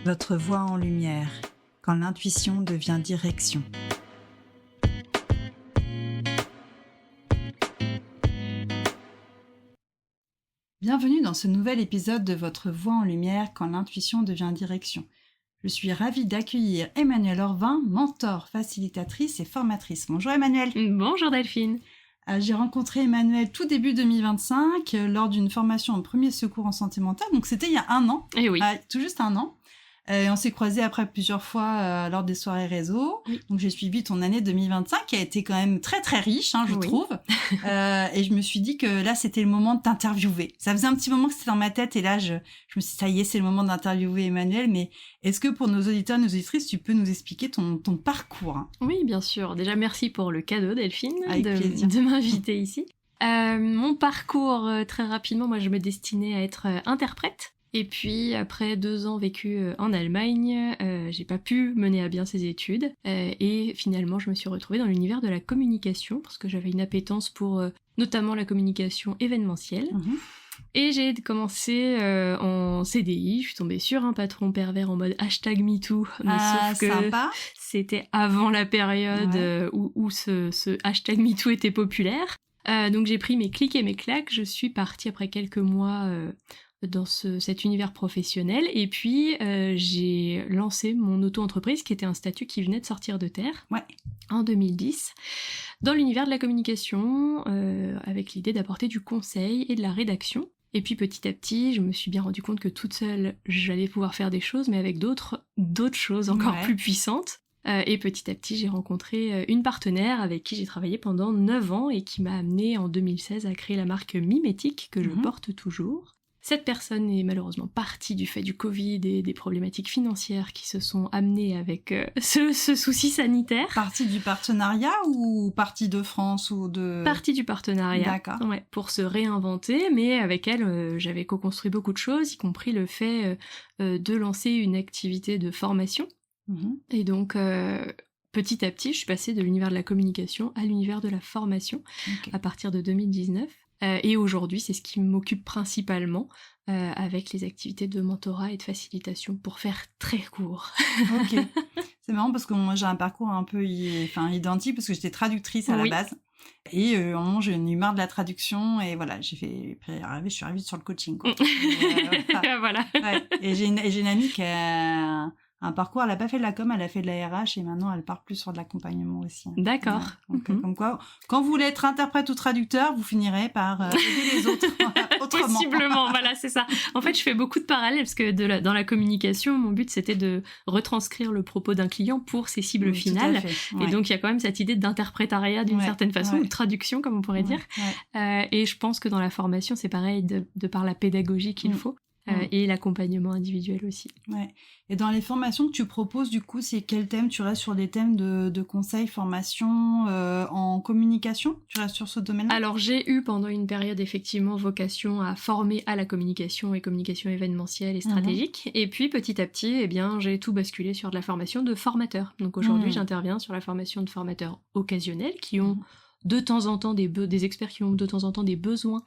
Votre voix en lumière, quand l'intuition devient direction. Bienvenue dans ce nouvel épisode de Votre voix en lumière, quand l'intuition devient direction. Je suis ravie d'accueillir Emmanuelle Orvin, mentor, facilitatrice et formatrice. Bonjour Emmanuelle. Bonjour Delphine. J'ai rencontré Emmanuelle tout début 2025 lors d'une formation en premier secours en santé mentale. Donc c'était il y a un an. Eh oui. Tout juste un an. On s'est croisés après plusieurs fois lors des soirées réseau. Oui. Donc j'ai suivi ton année 2025 qui a été quand même très très riche, je trouve. Et je me suis dit que là c'était le moment de t'interviewer. Ça faisait un petit moment que c'était dans ma tête et là je me suis dit ça y est, c'est le moment d'interviewer Emmanuelle. Mais est-ce que pour nos auditeurs et nos auditrices, tu peux nous expliquer ton parcours? Oui, bien sûr. Déjà merci pour le cadeau Delphine de m'inviter ici. Mon parcours, très rapidement, moi je me destinais à être interprète. Et puis, après 2 ans vécus en Allemagne, j'ai pas pu mener à bien ces études. Et finalement, je me suis retrouvée dans l'univers de la communication, parce que j'avais une appétence pour notamment la communication événementielle. Mmh. Et j'ai commencé en CDI, je suis tombée sur un patron pervers en mode #MeToo, mais sauf que sympa. C'était avant la période où ce #MeToo était populaire. Donc j'ai pris mes clics et mes claques, je suis partie après quelques mois dans cet univers professionnel, et puis j'ai lancé mon auto-entreprise qui était un statut qui venait de sortir de terre en 2010 dans l'univers de la communication avec l'idée d'apporter du conseil et de la rédaction. Et puis petit à petit, je me suis bien rendu compte que toute seule, j'allais pouvoir faire des choses, mais avec d'autres choses encore plus puissantes. Et petit à petit, j'ai rencontré une partenaire avec qui j'ai travaillé pendant 9 ans et qui m'a amenée en 2016 à créer la marque Mimétique que je porte toujours. Cette personne est malheureusement partie du fait du Covid et des problématiques financières qui se sont amenées avec ce souci sanitaire. Partie du partenariat ou partie de France ou de... Partie du partenariat. D'accord. Ouais, pour se réinventer, mais avec elle, j'avais co-construit beaucoup de choses, y compris le fait de lancer une activité de formation. Mmh. Et donc... petit à petit, je suis passée de l'univers de la communication à l'univers de la formation à partir de 2019. Et aujourd'hui, c'est ce qui m'occupe principalement avec les activités de mentorat et de facilitation, pour faire très court. Ok. C'est marrant parce que moi, j'ai un parcours un peu identique parce que j'étais traductrice à la base. Et à un moment, j'ai eu marre de la traduction et voilà, je suis arrivée sur le coaching, quoi. Voilà. Ouais. Et j'ai une amie qui a un parcours, elle n'a pas fait de la com, elle a fait de la RH et maintenant elle part plus sur de l'accompagnement aussi. D'accord. Ouais. Donc, comme quoi, quand vous voulez être interprète ou traducteur, vous finirez par aider les autres autrement. Possiblement, voilà, c'est ça. En fait, je fais beaucoup de parallèles parce que dans la communication, mon but c'était de retranscrire le propos d'un client pour ses cibles finales. Ouais. Et donc il y a quand même cette idée d'interprétariat d'une certaine façon, ou de traduction comme on pourrait dire. Ouais. Et je pense que dans la formation, c'est pareil, de par la pédagogie qu'il faut. Et l'accompagnement individuel aussi. Ouais. Et dans les formations que tu proposes, du coup, c'est quel thème? Tu restes sur des thèmes de conseils, formation, en communication? Tu restes sur ce domaine-là? Alors, j'ai eu pendant une période effectivement vocation à former à la communication et communication événementielle et stratégique. Et puis, petit à petit, j'ai tout basculé sur de la formation de formateurs. Donc aujourd'hui, j'interviens sur la formation de formateurs occasionnels qui ont de temps en temps des experts qui ont de temps en temps des besoins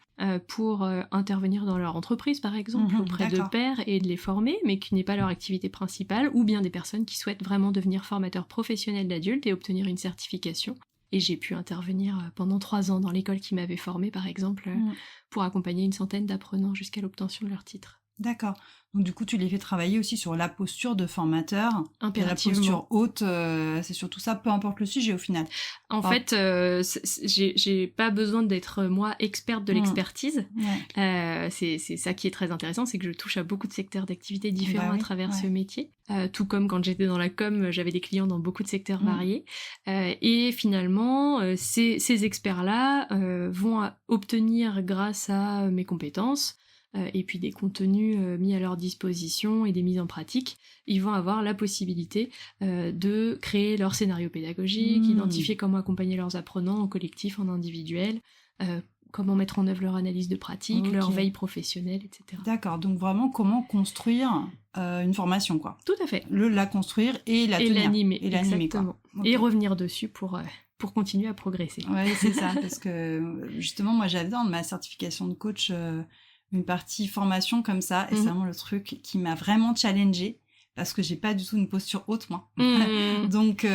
pour intervenir dans leur entreprise, par exemple, auprès de pairs et de les former, mais qui n'est pas leur activité principale, ou bien des personnes qui souhaitent vraiment devenir formateurs professionnels d'adultes et obtenir une certification. Et j'ai pu intervenir pendant 3 ans dans l'école qui m'avait formée, par exemple, pour accompagner une centaine d'apprenants jusqu'à l'obtention de leur titre. D'accord. Donc du coup, tu les fais travailler aussi sur la posture de formateur. Impérativement. La posture haute, c'est surtout ça, peu importe le sujet au final. En fait, j'ai pas besoin d'être, moi, experte de l'expertise. C'est ça qui est très intéressant, c'est que je touche à beaucoup de secteurs d'activité différents à travers ce métier. Tout comme quand j'étais dans la com, j'avais des clients dans beaucoup de secteurs variés. Et finalement, ces experts-là vont obtenir, grâce à mes compétences, et puis des contenus mis à leur disposition et des mises en pratique, ils vont avoir la possibilité de créer leur scénario pédagogique, identifier comment accompagner leurs apprenants en collectif, en individuel, comment mettre en œuvre leur analyse de pratique, leur veille professionnelle, etc. D'accord, donc vraiment comment construire une formation, quoi. Tout à fait. La construire et la tenir. Et l'animer, exactement. Okay. Et revenir dessus pour continuer à progresser. Oui, c'est ça, parce que justement, moi j'avais dans ma certification de coach une partie formation comme ça, et c'est vraiment le truc qui m'a vraiment challengée. parce que j'ai pas du tout une posture haute, moi. Donc,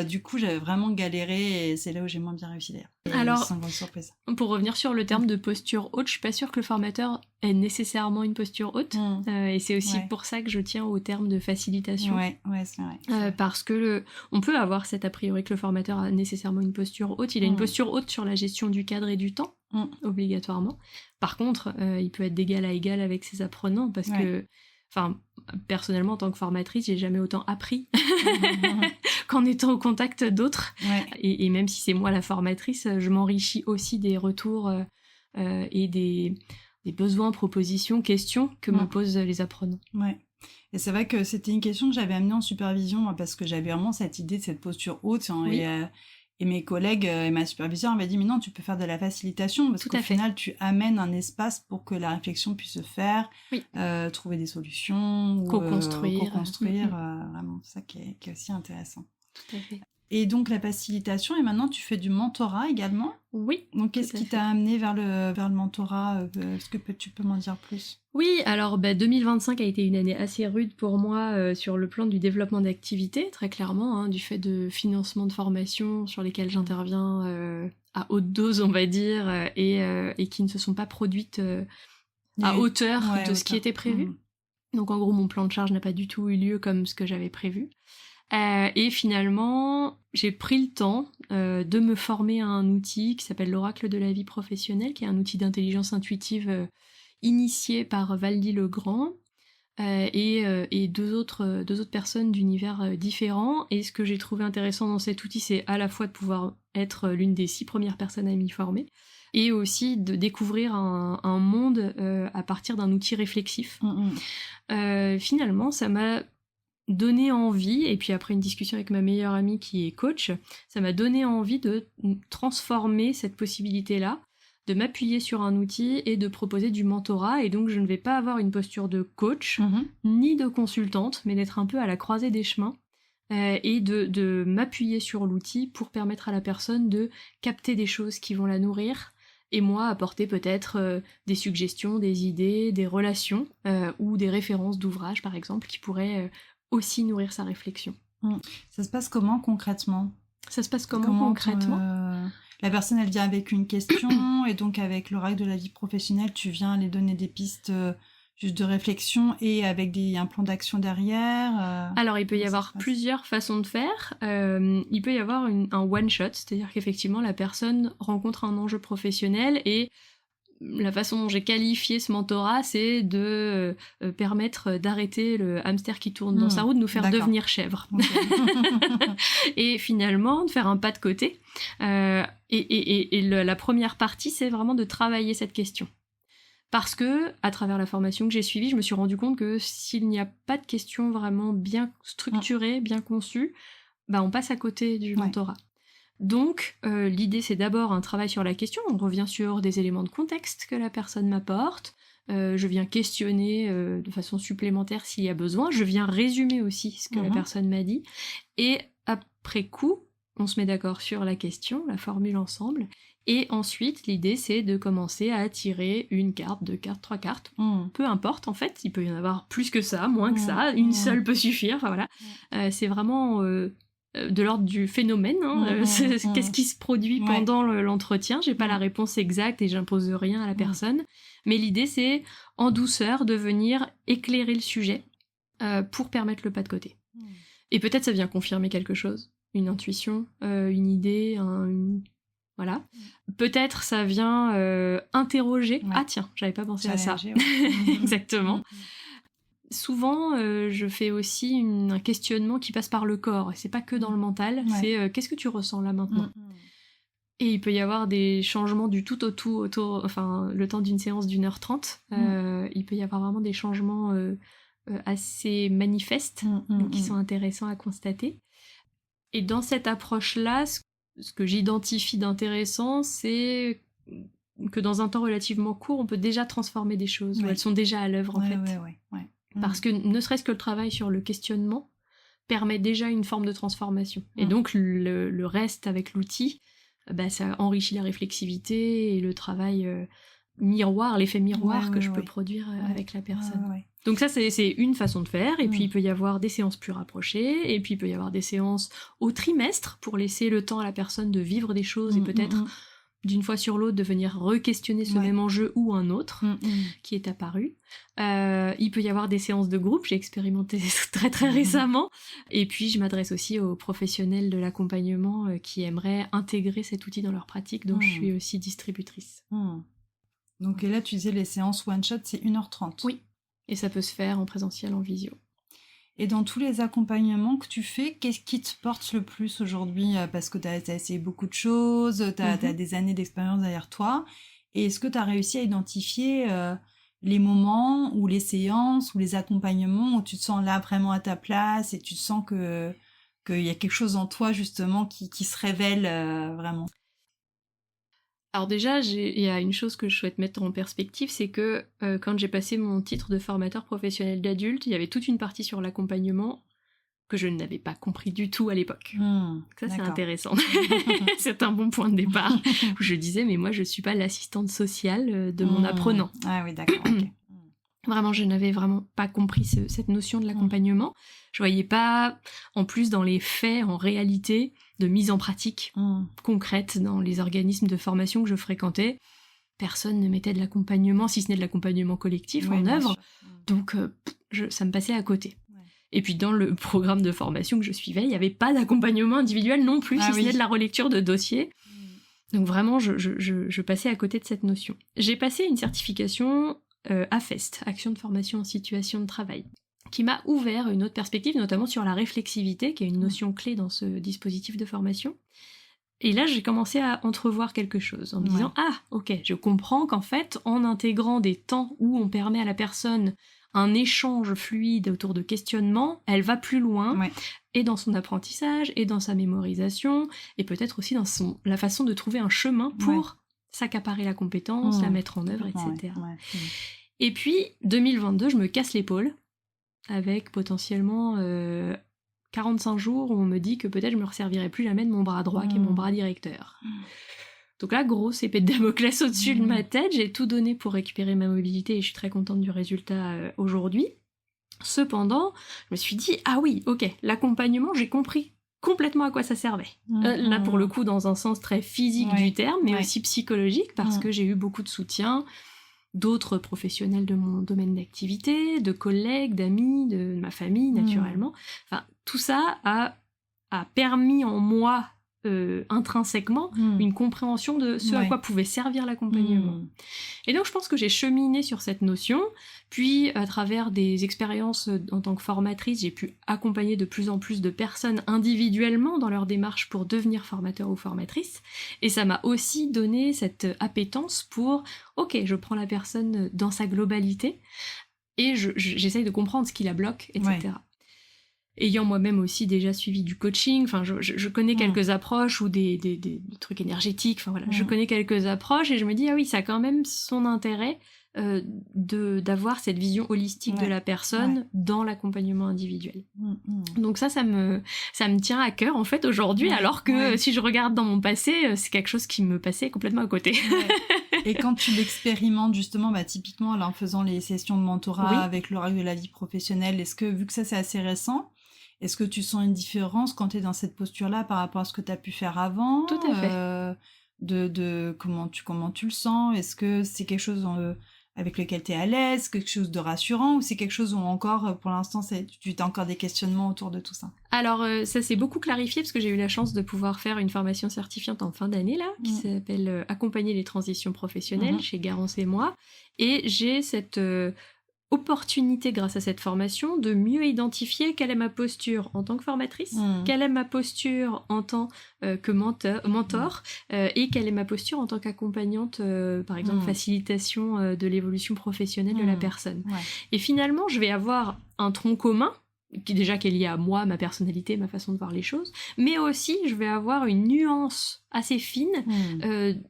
du coup, j'avais vraiment galéré et c'est là où j'ai moins bien réussi d'ailleurs. Alors, sans grande surprise. Pour revenir sur le terme de posture haute, je suis pas sûre que le formateur ait nécessairement une posture haute. Et c'est aussi pour ça que je tiens au terme de facilitation. Ouais, c'est vrai. Parce que on peut avoir cet a priori que le formateur a nécessairement une posture haute. Il a une posture haute sur la gestion du cadre et du temps, obligatoirement. Par contre, il peut être d'égal à égal avec ses apprenants parce que, enfin, personnellement, en tant que formatrice, j'ai jamais autant appris qu'en étant au contact d'autres. Et même si c'est moi la formatrice, je m'enrichis aussi des retours et des besoins, propositions, questions que me posent les apprenants. Ouais. Et c'est vrai que c'était une question que j'avais amenée en supervision, moi, parce que j'avais vraiment cette idée de cette posture haute. Et mes collègues et ma superviseure m'avaient dit, mais non, tu peux faire de la facilitation, parce qu'au final, tu amènes un espace pour que la réflexion puisse se faire, trouver des solutions, co-construire. Vraiment, c'est ça qui est aussi intéressant. Tout à fait. Et donc, la facilitation, et maintenant, tu fais du mentorat également. Oui. Donc, qu'est-ce qui t'a amené vers le mentorat? Est-ce que tu peux m'en dire plus? Oui, alors 2025 a été une année assez rude pour moi sur le plan du développement d'activités, très clairement, du fait de financement de formation sur lesquels j'interviens à haute dose, on va dire, et qui ne se sont pas produites à hauteur de ce qui était prévu. Donc, en gros, mon plan de charge n'a pas du tout eu lieu comme ce que j'avais prévu. Et finalement, j'ai pris le temps de me former à un outil qui s'appelle l'Oracle de la vie professionnelle, qui est un outil d'intelligence intuitive initié par Valdy Legrand et deux autres personnes d'univers différents. Et ce que j'ai trouvé intéressant dans cet outil, c'est à la fois de pouvoir être l'une des 6 premières personnes à m'y former, et aussi de découvrir un monde à partir d'un outil réflexif. Finalement, ça m'a donné envie, et puis après une discussion avec ma meilleure amie qui est coach, ça m'a donné envie de transformer cette possibilité-là, de m'appuyer sur un outil et de proposer du mentorat. Et donc je ne vais pas avoir une posture de coach ni de consultante, mais d'être un peu à la croisée des chemins et de m'appuyer sur l'outil pour permettre à la personne de capter des choses qui vont la nourrir, et moi apporter peut-être des suggestions, des idées, des relations ou des références d'ouvrages par exemple qui pourraient aussi nourrir sa réflexion. Ça se passe comment concrètement? La personne, elle vient avec une question, et donc avec l'oracle de la vie professionnelle, tu viens les donner des pistes juste de réflexion et avec un plan d'action derrière. Alors, il peut y avoir plusieurs façons de faire. Il peut y avoir un one-shot, c'est-à-dire qu'effectivement, la personne rencontre un enjeu professionnel et la façon dont j'ai qualifié ce mentorat, c'est de permettre d'arrêter le hamster qui tourne dans sa roue, de nous faire devenir chèvre. Et finalement, de faire un pas de côté. La première partie, c'est vraiment de travailler cette question. Parce que, à travers la formation que j'ai suivie, je me suis rendu compte que s'il n'y a pas de question vraiment bien structurée, bien conçue, on passe à côté du mentorat. Donc, l'idée, c'est d'abord un travail sur la question. On revient sur des éléments de contexte que la personne m'apporte. Je viens questionner de façon supplémentaire s'il y a besoin. Je viens résumer aussi ce que la personne m'a dit. Et après coup, on se met d'accord sur la question, la formule ensemble. Et ensuite, l'idée, c'est de commencer à tirer une carte, 2 cartes, 3 cartes. Peu importe, en fait. Il peut y en avoir plus que ça, moins que ça. Une seule peut suffire. Enfin, voilà. C'est vraiment de l'ordre du phénomène. Qu'est-ce qui se produit pendant l'entretien? J'ai pas la réponse exacte et j'impose rien à la personne. Mais l'idée, c'est, en douceur, de venir éclairer le sujet pour permettre le pas de côté. Et peut-être ça vient confirmer quelque chose. Une intuition, une idée, voilà. Peut-être ça vient interroger. Ah tiens, j'avais pas pensé à ça. Exactement. Souvent, je fais aussi un questionnement qui passe par le corps. C'est pas que dans le mental, c'est qu'est-ce que tu ressens là maintenant? Et il peut y avoir des changements du tout au tout autour, enfin, le temps d'une séance d'1h30. Il peut y avoir vraiment des changements assez manifestes qui sont intéressants à constater. Et dans cette approche-là, ce que j'identifie d'intéressant, c'est que dans un temps relativement court, on peut déjà transformer des choses, où elles sont déjà à l'œuvre en fait. Parce que ne serait-ce que le travail sur le questionnement permet déjà une forme de transformation. Et donc le reste avec l'outil, ça enrichit la réflexivité et le travail miroir, l'effet miroir que je peux produire avec la personne. Donc ça, c'est une façon de faire, et puis il peut y avoir des séances plus rapprochées, et puis il peut y avoir des séances au trimestre pour laisser le temps à la personne de vivre des choses et peut-être d'une fois sur l'autre de venir re-questionner ce même enjeu ou un autre qui est apparu. Il peut y avoir des séances de groupe, j'ai expérimenté très très récemment, et puis je m'adresse aussi aux professionnels de l'accompagnement qui aimeraient intégrer cet outil dans leur pratique, dont je suis aussi distributrice. Donc et là tu disais les séances one-shot c'est 1h30. Oui. Et ça peut se faire en présentiel, en visio. Et dans tous les accompagnements que tu fais, qu'est-ce qui te porte le plus aujourd'hui ? Parce que tu as essayé beaucoup de choses, tu as des années d'expérience derrière toi. Et est-ce que tu as réussi à identifier les moments ou les séances ou les accompagnements où tu te sens là vraiment à ta place et tu sens qu'il y a quelque chose en toi justement qui se révèle vraiment ? Alors déjà, il y a une chose que je souhaite mettre en perspective, c'est que quand j'ai passé mon titre de formateur professionnel d'adulte, il y avait toute une partie sur l'accompagnement que je n'avais pas compris du tout à l'époque. Ça, c'est intéressant. C'est un bon point de départ. Où je disais, mais moi, je suis pas l'assistante sociale de mon apprenant. Ah oui, d'accord, ok. Vraiment, je n'avais vraiment pas compris cette notion de l'accompagnement. Je voyais pas, en plus, dans les faits, en réalité, de mise en pratique concrète dans les organismes de formation que je fréquentais. Personne ne mettait de l'accompagnement, si ce n'est de l'accompagnement collectif, en œuvre. Donc, ça me passait à côté. Ouais. Et puis, dans le programme de formation que je suivais, il n'y avait pas d'accompagnement individuel non plus, si ce n'est de la relecture de dossiers. Donc, vraiment, je passais à côté de cette notion. J'ai passé une certification AFEST, Action de formation en situation de travail, qui m'a ouvert une autre perspective, notamment sur la réflexivité, qui est une notion clé dans ce dispositif de formation. Et là, j'ai commencé à entrevoir quelque chose, en me disant « Ah, ok, je comprends qu'en fait, en intégrant des temps où on permet à la personne un échange fluide autour de questionnements, elle va plus loin, et dans son apprentissage, et dans sa mémorisation, et peut-être aussi dans la façon de trouver un chemin pour s'accaparer la compétence, la mettre en œuvre, etc. » Et puis, 2022, je me casse l'épaule, avec potentiellement 45 jours où on me dit que peut-être je me resservirai plus jamais de mon bras droit, qui est mon bras directeur. Donc là, grosse épée de Damoclès au-dessus de ma tête, j'ai tout donné pour récupérer ma mobilité et je suis très contente du résultat aujourd'hui. Cependant, je me suis dit, ah oui, ok, l'accompagnement, j'ai compris complètement à quoi ça servait. Là, pour le coup, dans un sens très physique du terme, mais aussi psychologique, parce que j'ai eu beaucoup de soutien d'autres professionnels de mon domaine d'activité, de collègues, d'amis, de ma famille, naturellement. Enfin, tout ça a permis en moi, intrinsèquement, une compréhension de ce à quoi pouvait servir l'accompagnement. Et donc, je pense que j'ai cheminé sur cette notion, puis, à travers des expériences en tant que formatrice, j'ai pu accompagner de plus en plus de personnes individuellement dans leur démarche pour devenir formateur ou formatrice, et ça m'a aussi donné cette appétence pour, ok, je prends la personne dans sa globalité, et j'essaye de comprendre ce qui la bloque, etc. Ayant moi-même aussi déjà suivi du coaching, enfin je connais quelques approches ou des trucs énergétiques, enfin voilà, je connais quelques approches et je me dis ah oui, ça a quand même son intérêt d'avoir cette vision holistique de la personne dans l'accompagnement individuel. Donc ça me tient à cœur en fait aujourd'hui, alors que si je regarde dans mon passé, c'est quelque chose qui me passait complètement à côté. Et quand tu l'expérimentes justement, typiquement là, en faisant les sessions de mentorat avec l'oracle de la vie professionnelle, est-ce que, vu que ça c'est assez récent, est-ce que tu sens une différence quand tu es dans cette posture-là par rapport à ce que tu as pu faire avant ? Tout à fait. Comment tu le sens ? Est-ce que c'est quelque chose avec lequel tu es à l'aise, quelque chose de rassurant, ou c'est quelque chose où encore, pour l'instant, tu as encore des questionnements autour de tout ça ? Alors, ça s'est beaucoup clarifié parce que j'ai eu la chance de pouvoir faire une formation certifiante en fin d'année, là, qui s'appelle « Accompagner les transitions professionnelles » chez Garance et moi. Et j'ai cette opportunité, grâce à cette formation, de mieux identifier quelle est ma posture en tant que formatrice, quelle est ma posture en tant que mentor, et quelle est ma posture en tant qu'accompagnante, par exemple, facilitation de l'évolution professionnelle de la personne. Et finalement, je vais avoir un tronc commun, qui est lié à moi, ma personnalité, ma façon de voir les choses, mais aussi je vais avoir une nuance assez fine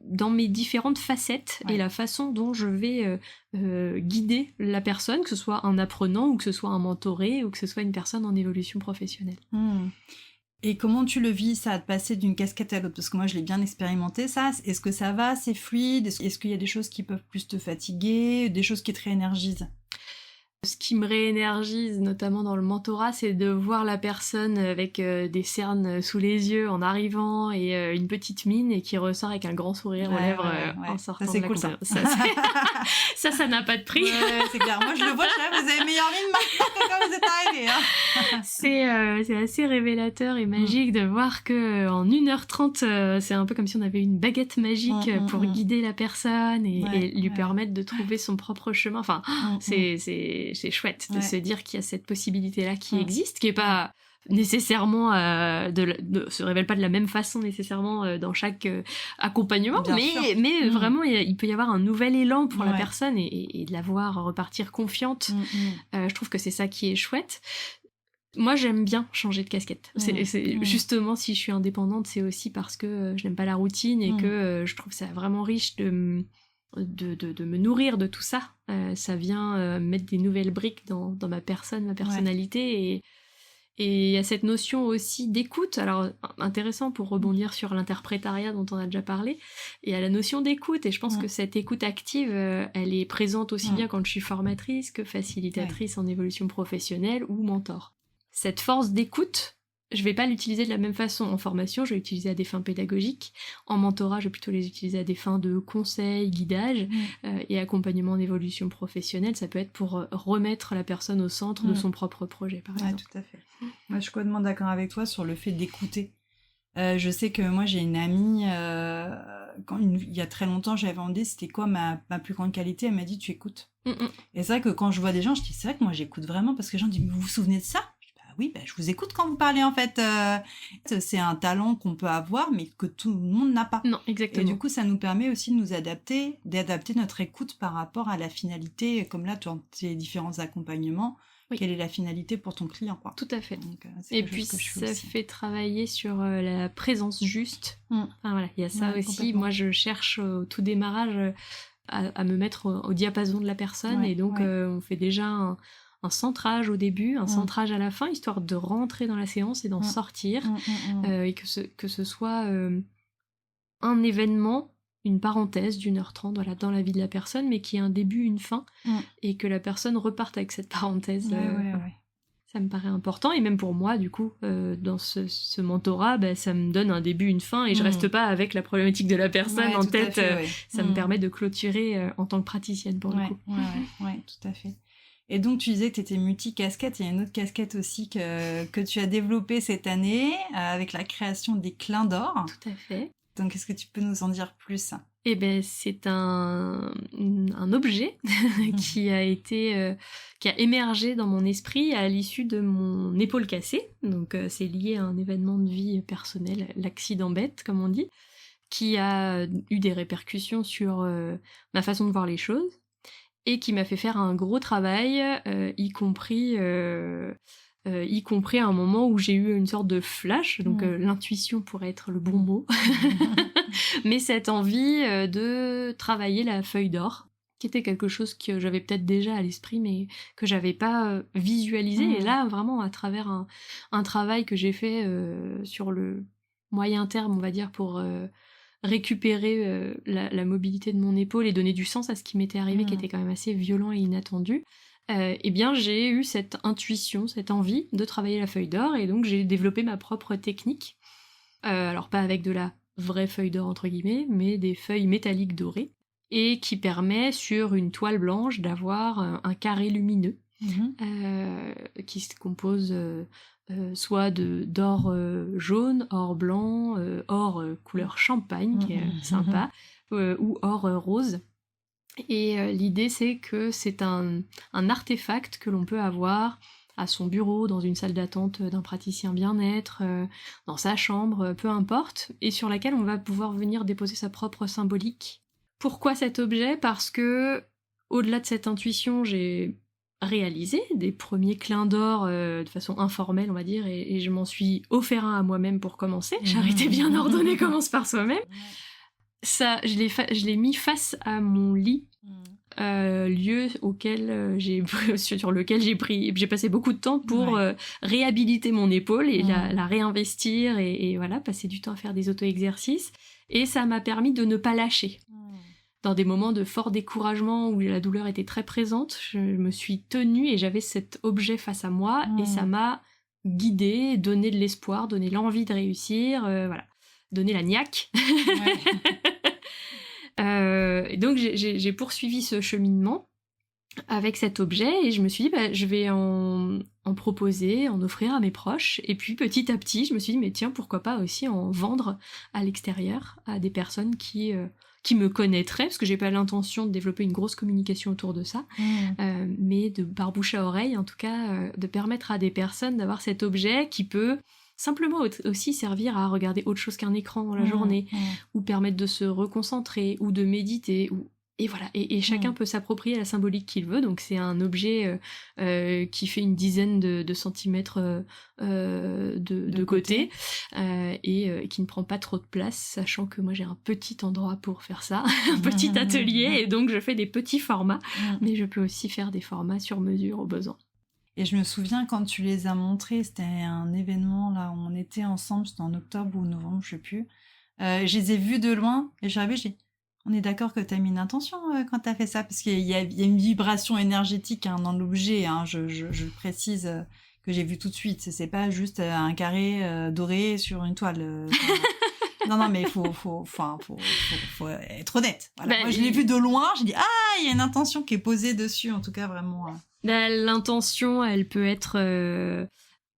dans mes différentes facettes et la façon dont je vais guider la personne, que ce soit un apprenant ou que ce soit un mentoré ou que ce soit une personne en évolution professionnelle. Et comment tu le vis, ça, de passer d'une casquette à l'autre ? Parce que moi, je l'ai bien expérimenté, ça. Est-ce que ça va ? C'est fluide ? Est-ce qu'il y a des choses qui peuvent plus te fatiguer ? Des choses qui te réénergisent ? Ce qui me réénergise, notamment dans le mentorat, c'est de voir la personne avec des cernes sous les yeux en arrivant et une petite mine et qui ressort avec un grand sourire aux lèvres en sortant de la conférence. Ça n'a pas de prix. Ouais, c'est clair. Moi, je le vois, vous avez meilleure mine maintenant que quand vous êtes arrivés. Hein. C'est assez révélateur et magique de voir que en 1h30, c'est un peu comme si on avait une baguette magique pour guider la personne et lui permettre de trouver son propre chemin. Enfin, c'est chouette de se dire qu'il y a cette possibilité-là qui existe, qui est pas nécessairement se révèle pas de la même façon nécessairement dans chaque accompagnement, mais vraiment il peut y avoir un nouvel élan pour la personne et de la voir repartir confiante. Je trouve que c'est ça qui est chouette. Moi, j'aime bien changer de casquette. Justement, si je suis indépendante, c'est aussi parce que je n'aime pas la routine et que je trouve ça vraiment riche de me nourrir de tout ça. Ça vient mettre des nouvelles briques dans ma personne, ma personnalité et il y a cette notion aussi d'écoute. Alors, intéressant pour rebondir sur l'interprétariat dont on a déjà parlé. Il y a la notion d'écoute et je pense que cette écoute active, elle est présente aussi bien quand je suis formatrice que facilitatrice en évolution professionnelle ou mentor. Cette force d'écoute, je vais pas l'utiliser de la même façon en formation, je vais l'utiliser à des fins pédagogiques. En mentorat, je vais plutôt les utiliser à des fins de conseil, guidage et accompagnement en évolution professionnelle. Ça peut être pour remettre la personne au centre de son propre projet, par exemple. Tout à fait. Moi, je suis complètement d'accord avec toi sur le fait d'écouter. Je sais que moi, j'ai une amie, il y a très longtemps, j'avais demandé c'était quoi ma plus grande qualité. Elle m'a dit, tu écoutes. Et c'est vrai que quand je vois des gens, je dis, c'est vrai que moi, j'écoute vraiment parce que les gens disent, vous vous souvenez de ça ? Oui, je vous écoute quand vous parlez, en fait. C'est un talent qu'on peut avoir, mais que tout le monde n'a pas. Non, exactement. Et du coup, ça nous permet aussi de nous adapter, d'adapter notre écoute par rapport à la finalité, comme là, dans tes différents accompagnements. Quelle est la finalité pour ton client, quoi. Tout à fait. Donc, et puis, ça fait travailler sur la présence juste. Enfin, voilà, il y a ça aussi. Moi, je cherche au tout démarrage à me mettre au diapason de la personne. Et donc, on fait déjà un centrage au début, un centrage à la fin, histoire de rentrer dans la séance et d'en sortir, et que ce soit un événement, une parenthèse d'1h30 dans la vie de la personne, mais qui ait un début, une fin, et que la personne reparte avec cette parenthèse. Ça me paraît important, et même pour moi, du coup, dans ce mentorat, ça me donne un début, une fin, et je reste pas avec la problématique de la personne en tête. Ça me permet de clôturer en tant que praticienne, pour le coup. Ouais, tout à fait. Et donc, tu disais que tu étais multi-casquette. Il y a une autre casquette aussi que tu as développée cette année avec la création des clins d'or. Tout à fait. Donc, est-ce que tu peux nous en dire plus ? Eh ben, c'est un objet qui a émergé dans mon esprit à l'issue de mon épaule cassée. Donc, c'est lié à un événement de vie personnel, l'accident bête, comme on dit, qui a eu des répercussions sur ma façon de voir les choses. Et qui m'a fait faire un gros travail, y compris à un moment où j'ai eu une sorte de flash, donc l'intuition pourrait être le bon mot, mais cette envie de travailler la feuille d'or, qui était quelque chose que j'avais peut-être déjà à l'esprit, mais que j'avais pas visualisé. Et là, vraiment, à travers un travail que j'ai fait sur le moyen terme, on va dire, pour récupérer la mobilité de mon épaule et donner du sens à ce qui m'était arrivé, qui était quand même assez violent et inattendu, eh bien j'ai eu cette intuition, cette envie de travailler la feuille d'or, et donc j'ai développé ma propre technique. Alors pas avec de la vraie feuille d'or entre guillemets, mais des feuilles métalliques dorées, et qui permet sur une toile blanche d'avoir un carré lumineux qui se compose soit d'or jaune, or blanc, or couleur champagne, qui est sympa, ou or rose. Et l'idée, c'est que c'est un artefact que l'on peut avoir à son bureau, dans une salle d'attente d'un praticien bien-être, dans sa chambre, peu importe, et sur laquelle on va pouvoir venir déposer sa propre symbolique. Pourquoi cet objet ? Parce que, au-delà de cette intuition, j'ai réalisé des premiers clins d'or de façon informelle, on va dire, et je m'en suis offert un à moi-même pour commencer. Charité bien ordonnée commence par soi-même. Ça, je l'ai mis face à mon lit, lieu sur lequel j'ai passé beaucoup de temps pour réhabiliter mon épaule et la réinvestir et voilà, passer du temps à faire des auto-exercices. Et ça m'a permis de ne pas lâcher. dans des moments de fort découragement où la douleur était très présente, je me suis tenue et j'avais cet objet face à moi et ça m'a guidée, donné de l'espoir, donné l'envie de réussir, voilà, donné la niaque. Et donc j'ai poursuivi ce cheminement avec cet objet et je me suis dit je vais en proposer, en offrir à mes proches, et puis petit à petit je me suis dit mais tiens, pourquoi pas aussi en vendre à l'extérieur à des personnes qui me connaîtraient, parce que j'ai pas l'intention de développer une grosse communication autour de ça, mais par bouche à oreille en tout cas, de permettre à des personnes d'avoir cet objet qui peut simplement aussi servir à regarder autre chose qu'un écran dans la journée, ou permettre de se reconcentrer, ou de méditer, et voilà, et chacun peut s'approprier la symbolique qu'il veut, donc c'est un objet qui fait une dizaine de centimètres de côté, et qui ne prend pas trop de place, sachant que moi j'ai un petit endroit pour faire ça, un petit atelier, et donc je fais des petits formats, mais je peux aussi faire des formats sur mesure au besoin. Et je me souviens quand tu les as montrés, c'était un événement là où on était ensemble, c'était en octobre ou novembre, je sais plus. Je les ai vus de loin et j'ai dit, on est d'accord que t'as mis une intention quand t'as fait ça, parce qu'il y a une vibration énergétique dans l'objet, je le précise, que j'ai vu tout de suite. C'est pas juste un carré doré sur une toile. Non, mais faut être honnête. Voilà. Moi, je l'ai vu de loin, j'ai dit il y a une intention qui est posée dessus, en tout cas vraiment. L'intention, elle peut être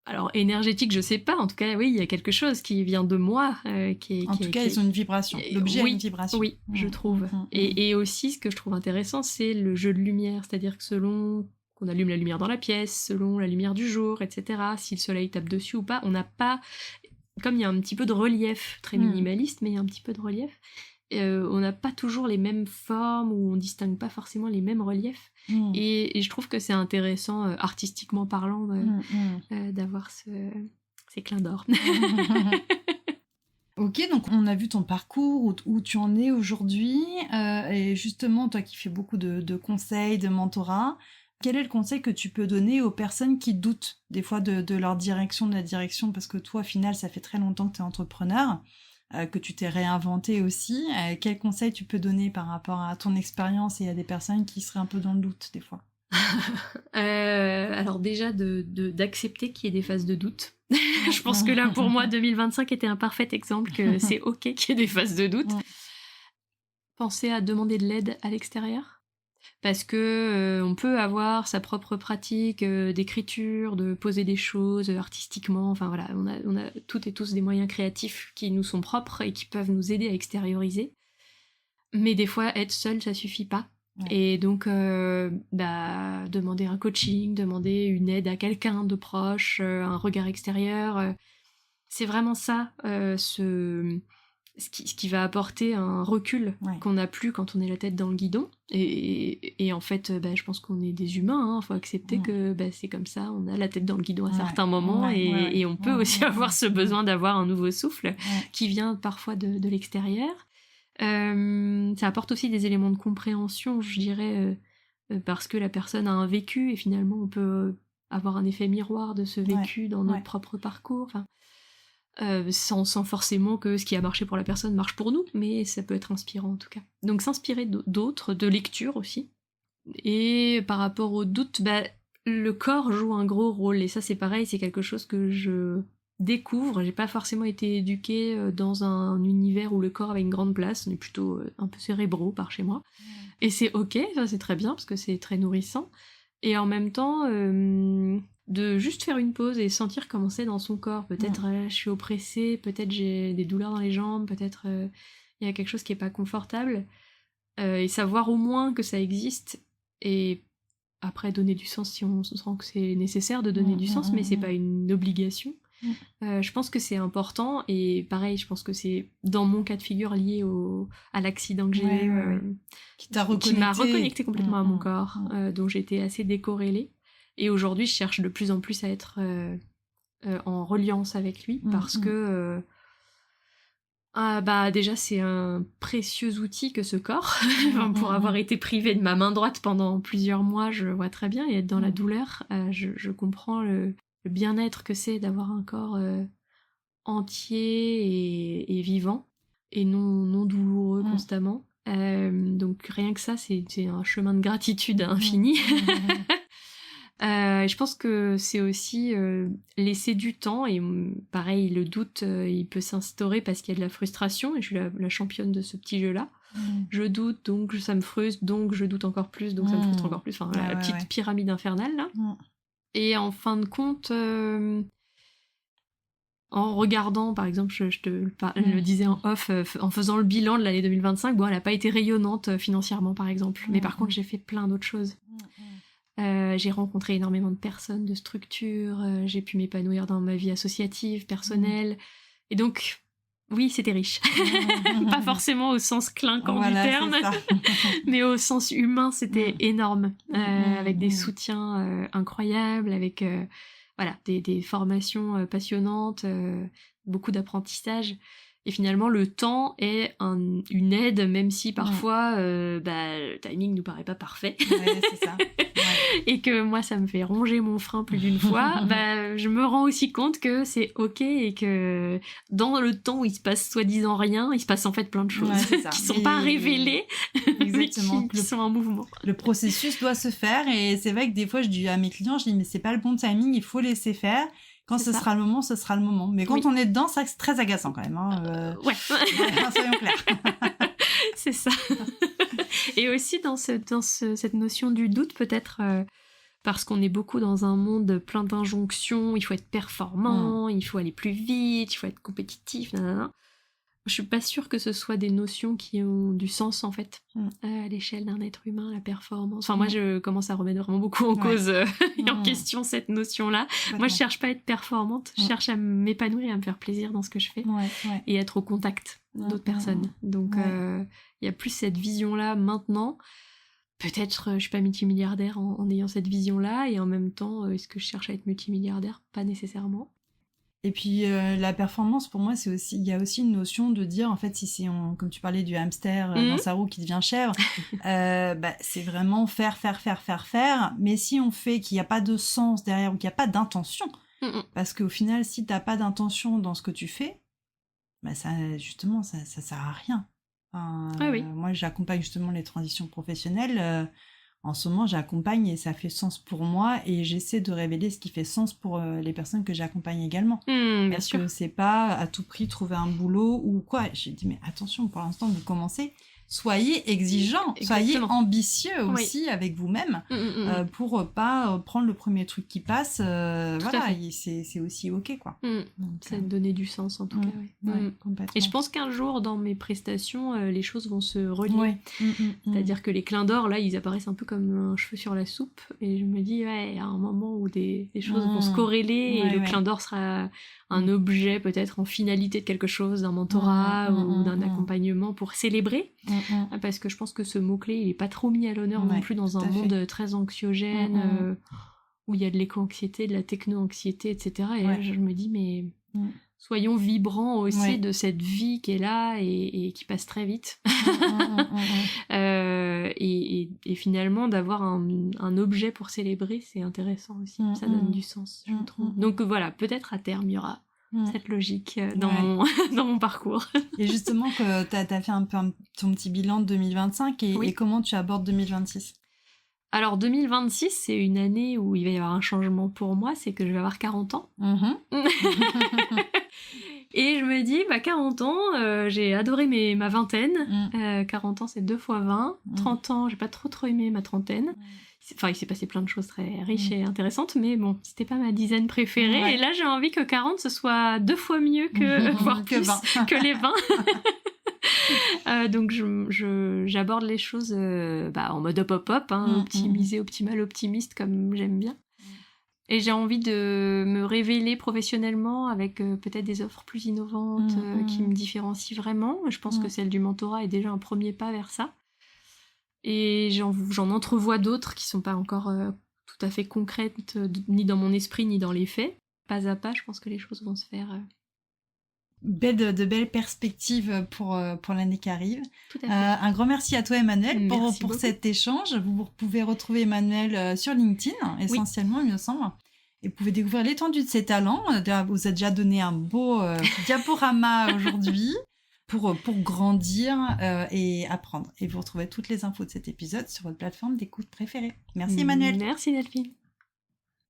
alors énergétique, je sais pas. En tout cas, oui, il y a quelque chose qui vient de moi, ils ont une vibration. L'objet a une vibration. Oui, je trouve. Et aussi, ce que je trouve intéressant, c'est le jeu de lumière, c'est-à-dire que selon qu'on allume la lumière dans la pièce, selon la lumière du jour, etc., si le soleil tape dessus ou pas, on n'a pas, comme il y a un petit peu de relief, très minimaliste, mais il y a un petit peu de relief. On n'a pas toujours les mêmes formes, ou on distingue pas forcément les mêmes reliefs, et je trouve que c'est intéressant, artistiquement parlant, d'avoir ces clins d'or. Ok, donc on a vu ton parcours, où tu en es aujourd'hui, et justement toi qui fais beaucoup de conseils, de mentorat, quel est le conseil que tu peux donner aux personnes qui doutent des fois de leur direction, de la direction, parce que toi au final ça fait très longtemps que tu es entrepreneur, que tu t'es réinventé aussi. Quel conseil tu peux donner par rapport à ton expérience et à des personnes qui seraient un peu dans le doute des fois? Alors déjà d'accepter qu'il y ait des phases de doute. Je pense que là pour moi 2025 était un parfait exemple que c'est ok qu'il y ait des phases de doute. Penser à demander de l'aide à l'extérieur. Parce que on peut avoir sa propre pratique d'écriture, de poser des choses artistiquement, enfin voilà, on a toutes et tous des moyens créatifs qui nous sont propres et qui peuvent nous aider à extérioriser. Mais des fois, être seul, ça suffit pas. Et donc, demander un coaching, demander une aide à quelqu'un de proche, un regard extérieur, c'est vraiment ça, ce qui va apporter un recul qu'on n'a plus quand on est la tête dans le guidon. Et en fait, je pense qu'on est des humains, faut accepter que c'est comme ça, on a la tête dans le guidon à certains moments, et on peut aussi avoir ce besoin d'avoir un nouveau souffle qui vient parfois de l'extérieur. Ça apporte aussi des éléments de compréhension, je dirais, parce que la personne a un vécu, et finalement on peut avoir un effet miroir de ce vécu dans notre propre parcours, sans forcément que ce qui a marché pour la personne marche pour nous, mais ça peut être inspirant en tout cas. Donc s'inspirer d'autres, de lecture aussi. Et par rapport au doute, le corps joue un gros rôle, et ça c'est pareil, c'est quelque chose que je découvre. J'ai pas forcément été éduquée dans un univers où le corps avait une grande place, on est plutôt un peu cérébraux par chez moi. Et c'est ok, ça c'est très bien parce que c'est très nourrissant. Et en même temps, de juste faire une pause et sentir comment c'est dans son corps. Peut-être je suis oppressée, peut-être j'ai des douleurs dans les jambes, peut-être il y a quelque chose qui est pas confortable. Et savoir au moins que ça existe, et après donner du sens si on sent que c'est nécessaire de donner du sens, mais c'est pas une obligation. Je pense que c'est important, et pareil, je pense que c'est dans mon cas de figure lié à l'accident que j'ai eu, qui m'a reconnecté complètement à mon corps, dont j'étais assez décorrélée. Et aujourd'hui, je cherche de plus en plus à être en reliance avec lui, parce que déjà c'est un précieux outil que ce corps. Pour avoir été privée de ma main droite pendant plusieurs mois, je vois très bien, et être dans la douleur, je comprends le bien-être que c'est d'avoir un corps entier et vivant, et non douloureux constamment. Donc rien que ça, c'est un chemin de gratitude infini. Je pense que c'est aussi laisser du temps, et pareil, le doute, il peut s'instaurer parce qu'il y a de la frustration, et je suis la championne de ce petit jeu-là. Je doute, donc ça me frustre, donc je doute encore plus, donc ça me frustre encore plus. Enfin, la petite pyramide infernale, là. Et en fin de compte, en regardant, par exemple, je le disais en off, en faisant le bilan de l'année 2025, bon, elle n'a pas été rayonnante financièrement, par exemple. Mais par contre, j'ai fait plein d'autres choses. J'ai rencontré énormément de personnes, de structures, j'ai pu m'épanouir dans ma vie associative, personnelle. Et donc, oui, c'était riche. Pas forcément au sens clinquant du terme, mais au sens humain, c'était énorme. Avec des soutiens incroyables, avec des formations passionnantes, beaucoup d'apprentissage. Et finalement, le temps est une aide, même si parfois le timing nous paraît pas parfait. Ouais, c'est ça. Et que moi, ça me fait ronger mon frein plus d'une fois. Je me rends aussi compte que c'est ok, et que dans le temps où il se passe soi-disant rien, il se passe en fait plein de choses qui sont pas révélées, mais qui sont en mouvement. Le processus doit se faire, et c'est vrai que des fois, je dis à mes clients, mais c'est pas le bon timing, il faut laisser faire. Quand ce sera le moment, ce sera le moment. Mais quand on est dedans, c'est très agaçant quand même. Ouais. Soyons clairs. C'est ça. Et aussi dans cette notion du doute, peut-être parce qu'on est beaucoup dans un monde plein d'injonctions, il faut être performant, il faut aller plus vite, il faut être compétitif, nanana. Je suis pas sûre que ce soit des notions qui ont du sens, en fait, à l'échelle d'un être humain, la performance. Enfin, moi, je commence à remettre vraiment beaucoup en cause et en question cette notion-là. Moi, je cherche pas à être performante, je cherche à m'épanouir et à me faire plaisir dans ce que je fais et être au contact d'autres personnes. Donc, il y a plus cette vision-là maintenant. Peut-être je suis pas multimilliardaire en ayant cette vision-là, et en même temps, est-ce que je cherche à être multimilliardaire? Pas nécessairement. Et puis la performance, pour moi, c'est aussi, il y a aussi une notion de dire, en fait, si c'est comme tu parlais du hamster dans sa roue qui devient chèvre, c'est vraiment faire, mais si on fait qu'il n'y a pas de sens derrière, ou qu'il n'y a pas d'intention, parce qu'au final, si t'as pas d'intention dans ce que tu fais, ça sert à rien. Moi, j'accompagne justement les transitions professionnelles. En ce moment, j'accompagne et ça fait sens pour moi, et j'essaie de révéler ce qui fait sens pour les personnes que j'accompagne également. Parce que c'est pas à tout prix trouver un boulot ou quoi. J'ai dit, mais attention, pour l'instant, vous commencez. Soyez exigeants, soyez ambitieux aussi avec vous-même pour pas prendre le premier truc qui passe. C'est aussi ok, quoi. Donc, ça donner du sens en tout cas. Complètement. Et je pense qu'un jour dans mes prestations, les choses vont se relier. C'est-à-dire que les clins d'or là, ils apparaissent un peu comme un cheveu sur la soupe. Et je me dis, il y a un moment où des choses vont se corréler, et le clin d'or sera un objet peut-être en finalité de quelque chose, d'un mentorat ou d'un accompagnement pour célébrer. Parce que je pense que ce mot-clé, il est pas trop mis à l'honneur non plus dans un monde très anxiogène, où il y a de l'éco-anxiété, de la techno-anxiété, etc. Et là, je me dis, mais soyons vibrants aussi de cette vie qui est là et qui passe très vite. Et finalement, d'avoir un objet pour célébrer, c'est intéressant aussi. Ça donne du sens, je trouve. Donc voilà, peut-être à terme, il y aura cette logique dans mon parcours. Et justement, que t'as fait un peu ton petit bilan de 2025, et comment tu abordes 2026 ? Alors 2026, c'est une année où il va y avoir un changement pour moi, c'est que je vais avoir 40 ans. Et je me dis, 40 ans, j'ai adoré ma vingtaine. 40 ans, c'est 2 fois 20. 30 ans, j'ai pas trop aimé ma trentaine. Enfin, il s'est passé plein de choses très riches et intéressantes, mais bon, c'était pas ma dizaine préférée. Et là, j'ai envie que 40, ce soit 2 fois mieux voire plus, que les 20. Donc, j'aborde les choses en mode hop-hop, optimisé, optimal, optimiste, comme j'aime bien. Et j'ai envie de me révéler professionnellement avec peut-être des offres plus innovantes qui me différencient vraiment. Je pense que celle du mentorat est déjà un premier pas vers ça. Et j'en entrevois d'autres qui sont pas encore tout à fait concrètes, ni dans mon esprit, ni dans les faits. Pas à pas, je pense que les choses vont se faire. De belles perspectives pour l'année qui arrive. Tout à fait. Un grand merci à toi, Emmanuel, pour cet échange. Vous pouvez retrouver Emmanuel sur LinkedIn, essentiellement, il me semble. Et vous pouvez découvrir l'étendue de ses talents. Vous a déjà donné un beau diaporama aujourd'hui. pour grandir et apprendre. Et vous retrouvez toutes les infos de cet épisode sur votre plateforme d'écoute préférée. Merci Emmanuelle. Merci Delphine.